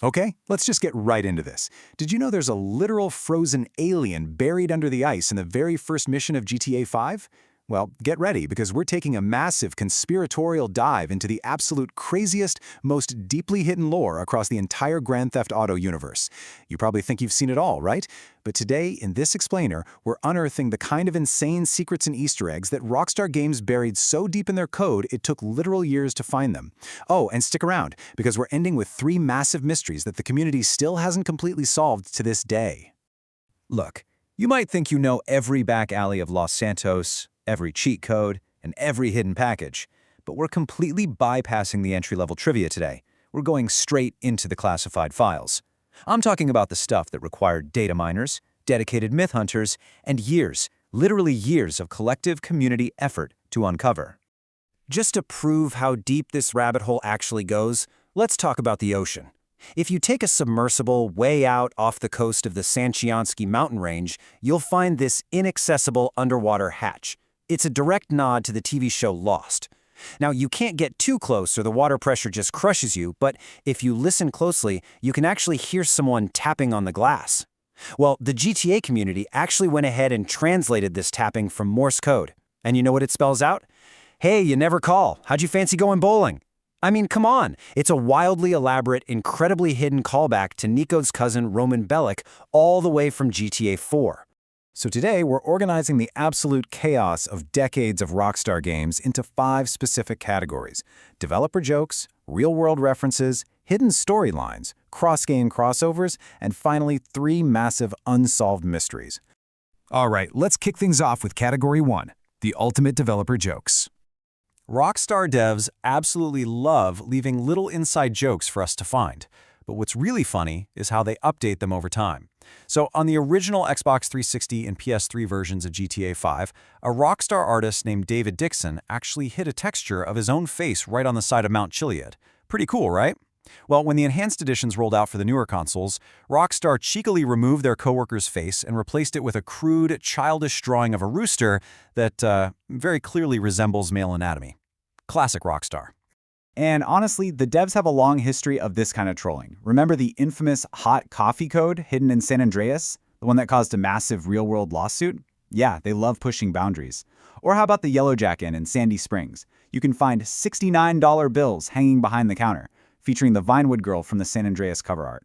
Okay, let's just get right into this. Did you know there's a literal frozen alien buried under the ice in the very first mission of GTA 5? Well, get ready because we're taking a massive conspiratorial dive into the absolute craziest, most deeply hidden lore across the entire Grand Theft Auto universe. You probably think you've seen it all, right? But today, in this explainer, we're unearthing the kind of insane secrets and Easter eggs that Rockstar Games buried so deep in their code it took literal years to find them. Oh, and stick around, because we're ending with 3 massive mysteries that the community still hasn't completely solved to this day. Look, you might think you know every back alley of Los Santos, every cheat code, and every hidden package, but we're completely bypassing the entry-level trivia today. We're going straight into the classified files. I'm talking about the stuff that required data miners, dedicated myth hunters, and years, literally years of collective community effort to uncover. Just to prove how deep this rabbit hole actually goes, let's talk about the ocean. If you take a submersible way out off the coast of the Sanchiansky mountain range, you'll find this inaccessible underwater hatch. It's a direct nod to the TV show Lost. Now, you can't get too close or the water pressure just crushes you, but if you listen closely, you can actually hear someone tapping on the glass. Well, the GTA community actually went ahead and translated this tapping from Morse code. And you know what it spells out? Hey, you never call. How'd you fancy going bowling? I mean, come on. It's a wildly elaborate, incredibly hidden callback to Nico's cousin Roman Bellic all the way from GTA 4. So today, we're organizing the absolute chaos of decades of Rockstar games into 5 specific categories: developer jokes, real-world references, hidden storylines, cross-game crossovers, and finally 3 massive unsolved mysteries. All right, let's kick things off with Category 1, the ultimate developer jokes. Rockstar devs absolutely love leaving little inside jokes for us to find. But what's really funny is how they update them over time. So on the original Xbox 360 and PS3 versions of GTA 5, a Rockstar artist named David Dixon actually hid a texture of his own face right on the side of Mount Chiliad. Pretty cool, right? Well, when the enhanced editions rolled out for the newer consoles, Rockstar cheekily removed their coworker's face and replaced it with a crude, childish drawing of a rooster that very clearly resembles male anatomy. Classic Rockstar. And honestly, the devs have a long history of this kind of trolling. Remember the infamous hot coffee code hidden in San Andreas? The one that caused a massive real-world lawsuit? Yeah, they love pushing boundaries. Or how about the Yellow Jacket in Sandy Springs? You can find $69 bills hanging behind the counter, featuring the Vinewood girl from the San Andreas cover art.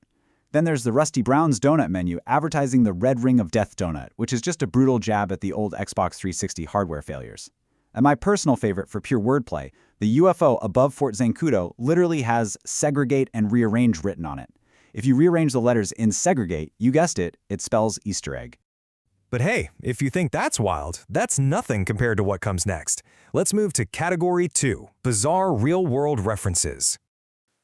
Then there's the Rusty Brown's donut menu advertising the Red Ring of Death donut, which is just a brutal jab at the old Xbox 360 hardware failures. And my personal favorite for pure wordplay, the UFO above Fort Zancudo literally has segregate and rearrange written on it. If you rearrange the letters in segregate, you guessed it, it spells Easter egg. But hey, if you think that's wild, that's nothing compared to what comes next. Let's move to Category 2, Bizarre Real-World References.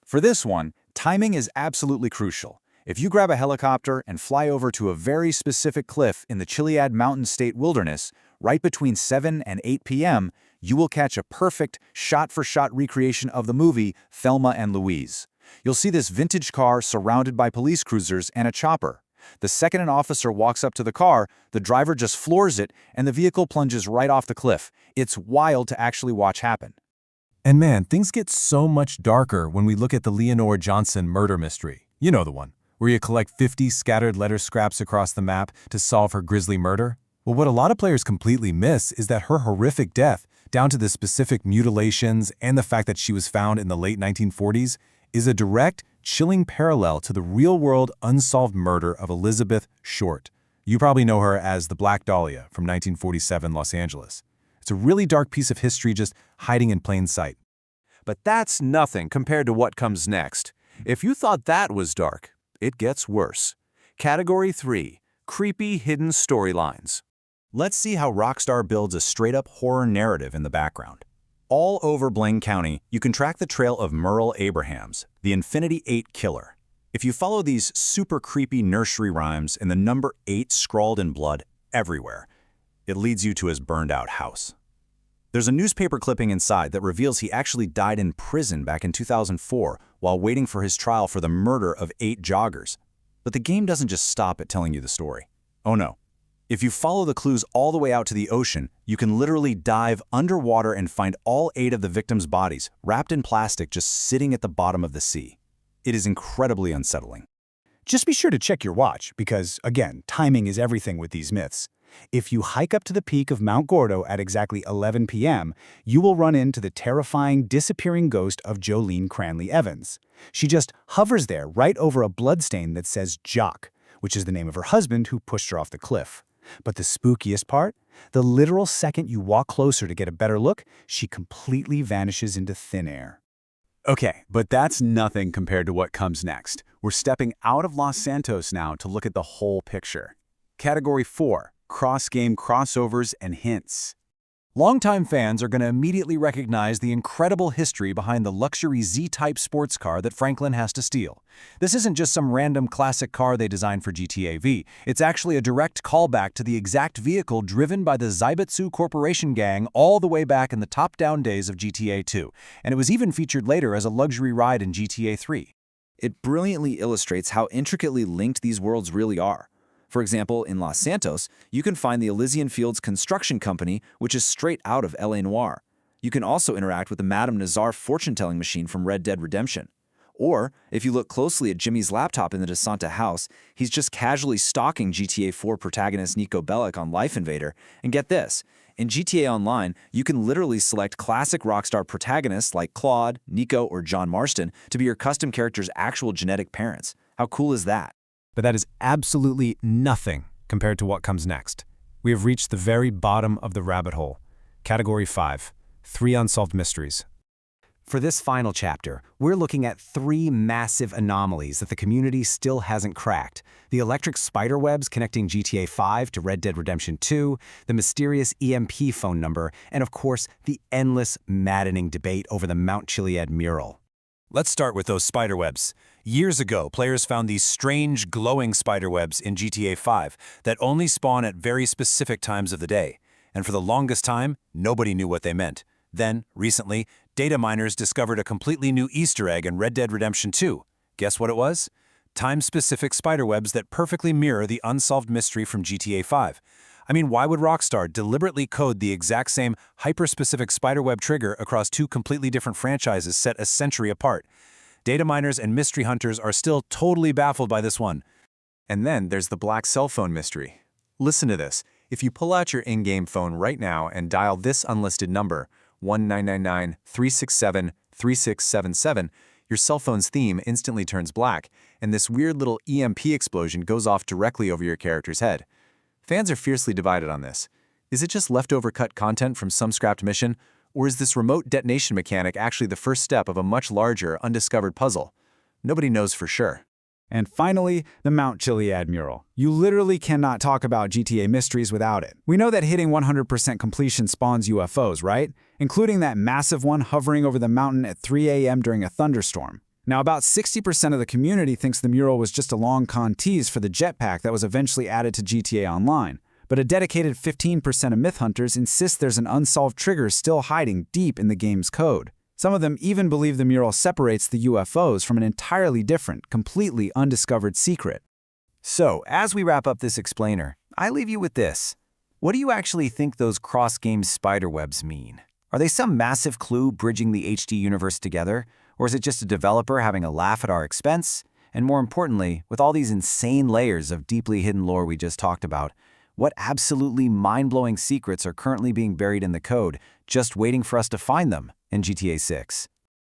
For this one, timing is absolutely crucial. If you grab a helicopter and fly over to a very specific cliff in the Chiliad Mountain State Wilderness, right between 7 and 8 p.m., you will catch a perfect shot-for-shot recreation of the movie Thelma and Louise. You'll see this vintage car surrounded by police cruisers and a chopper. The second an officer walks up to the car, the driver just floors it and the vehicle plunges right off the cliff. It's wild to actually watch happen. And man, things get so much darker when we look at the Leonore Johnson murder mystery. You know the one, where you collect 50 scattered letter scraps across the map to solve her grisly murder. Well, what a lot of players completely miss is that her horrific death, down to the specific mutilations and the fact that she was found in the late 1940s, is a direct, chilling parallel to the real-world unsolved murder of Elizabeth Short. You probably know her as the Black Dahlia from 1947 Los Angeles. It's a really dark piece of history just hiding in plain sight. But that's nothing compared to what comes next. If you thought that was dark, it gets worse. Category 3, Creepy Hidden Storylines. Let's see how Rockstar builds a straight-up horror narrative in the background. All over Blaine County, you can track the trail of Merle Abrahams, the Infinity 8 killer. If you follow these super creepy nursery rhymes and the number 8 scrawled in blood everywhere, it leads you to his burned-out house. There's a newspaper clipping inside that reveals he actually died in prison back in 2004 while waiting for his trial for the murder of 8 joggers. But the game doesn't just stop at telling you the story. Oh no. If you follow the clues all the way out to the ocean, you can literally dive underwater and find all 8 of the victims' bodies wrapped in plastic just sitting at the bottom of the sea. It is incredibly unsettling. Just be sure to check your watch because, again, timing is everything with these myths. If you hike up to the peak of Mount Gordo at exactly 11 p.m., you will run into the terrifying disappearing ghost of Jolene Cranley Evans. She just hovers there right over a bloodstain that says Jock, which is the name of her husband who pushed her off the cliff. But the spookiest part? The literal second you walk closer to get a better look, she completely vanishes into thin air. Okay, but that's nothing compared to what comes next. We're stepping out of Los Santos now to look at the whole picture. Category 4. Cross-game crossovers and hints. Longtime fans are going to immediately recognize the incredible history behind the luxury Z-type sports car that Franklin has to steal. This isn't just some random classic car they designed for GTA V. It's actually a direct callback to the exact vehicle driven by the Zaibatsu Corporation gang all the way back in the top-down days of GTA 2, and it was even featured later as a luxury ride in GTA 3. It brilliantly illustrates how intricately linked these worlds really are. For example, in Los Santos, you can find the Elysian Fields Construction Company, which is straight out of L.A. Noire. You can also interact with the Madame Nazar fortune-telling machine from Red Dead Redemption. Or, if you look closely at Jimmy's laptop in the DeSanta house, he's just casually stalking GTA 4 protagonist Nico Bellic on Life Invader. And get this, in GTA Online, you can literally select classic Rockstar protagonists like Claude, Nico, or John Marston to be your custom character's actual genetic parents. How cool is that? But that is absolutely nothing compared to what comes next. We have reached the very bottom of the rabbit hole. Category 5. 3 unsolved mysteries. For this final chapter, we're looking at 3 massive anomalies that the community still hasn't cracked. The electric spiderwebs connecting GTA 5 to Red Dead Redemption 2, the mysterious EMP phone number, and of course, the endless, maddening debate over the Mount Chiliad mural. Let's start with those spiderwebs. Years ago, players found these strange, glowing spiderwebs in GTA 5 that only spawn at very specific times of the day. And for the longest time, nobody knew what they meant. Then, recently, data miners discovered a completely new Easter egg in Red Dead Redemption 2. Guess what it was? Time-specific spiderwebs that perfectly mirror the unsolved mystery from GTA 5. I mean, why would Rockstar deliberately code the exact same hyper-specific spiderweb trigger across 2 completely different franchises set a century apart? Data miners and mystery hunters are still totally baffled by this one. And then there's the black cell phone mystery. Listen to this. If you pull out your in-game phone right now and dial this unlisted number, 1-999-367-3677, your cell phone's theme instantly turns black, and this weird little EMP explosion goes off directly over your character's head. Fans are fiercely divided on this. Is it just leftover cut content from some scrapped mission, or is this remote detonation mechanic actually the first step of a much larger, undiscovered puzzle? Nobody knows for sure. And finally, the Mount Chiliad mural. You literally cannot talk about GTA mysteries without it. We know that hitting 100% completion spawns UFOs, right? Including that massive one hovering over the mountain at 3 a.m. during a thunderstorm. Now, about 60% of the community thinks the mural was just a long con tease for the jetpack that was eventually added to GTA Online. But a dedicated 15% of myth hunters insist there's an unsolved trigger still hiding deep in the game's code. Some of them even believe the mural separates the UFOs from an entirely different, completely undiscovered secret. So, as we wrap up this explainer, I leave you with this. What do you actually think those cross-game spiderwebs mean? Are they some massive clue bridging the HD universe together? Or is it just a developer having a laugh at our expense? And more importantly, with all these insane layers of deeply hidden lore we just talked about, what absolutely mind-blowing secrets are currently being buried in the code, just waiting for us to find them in GTA 6?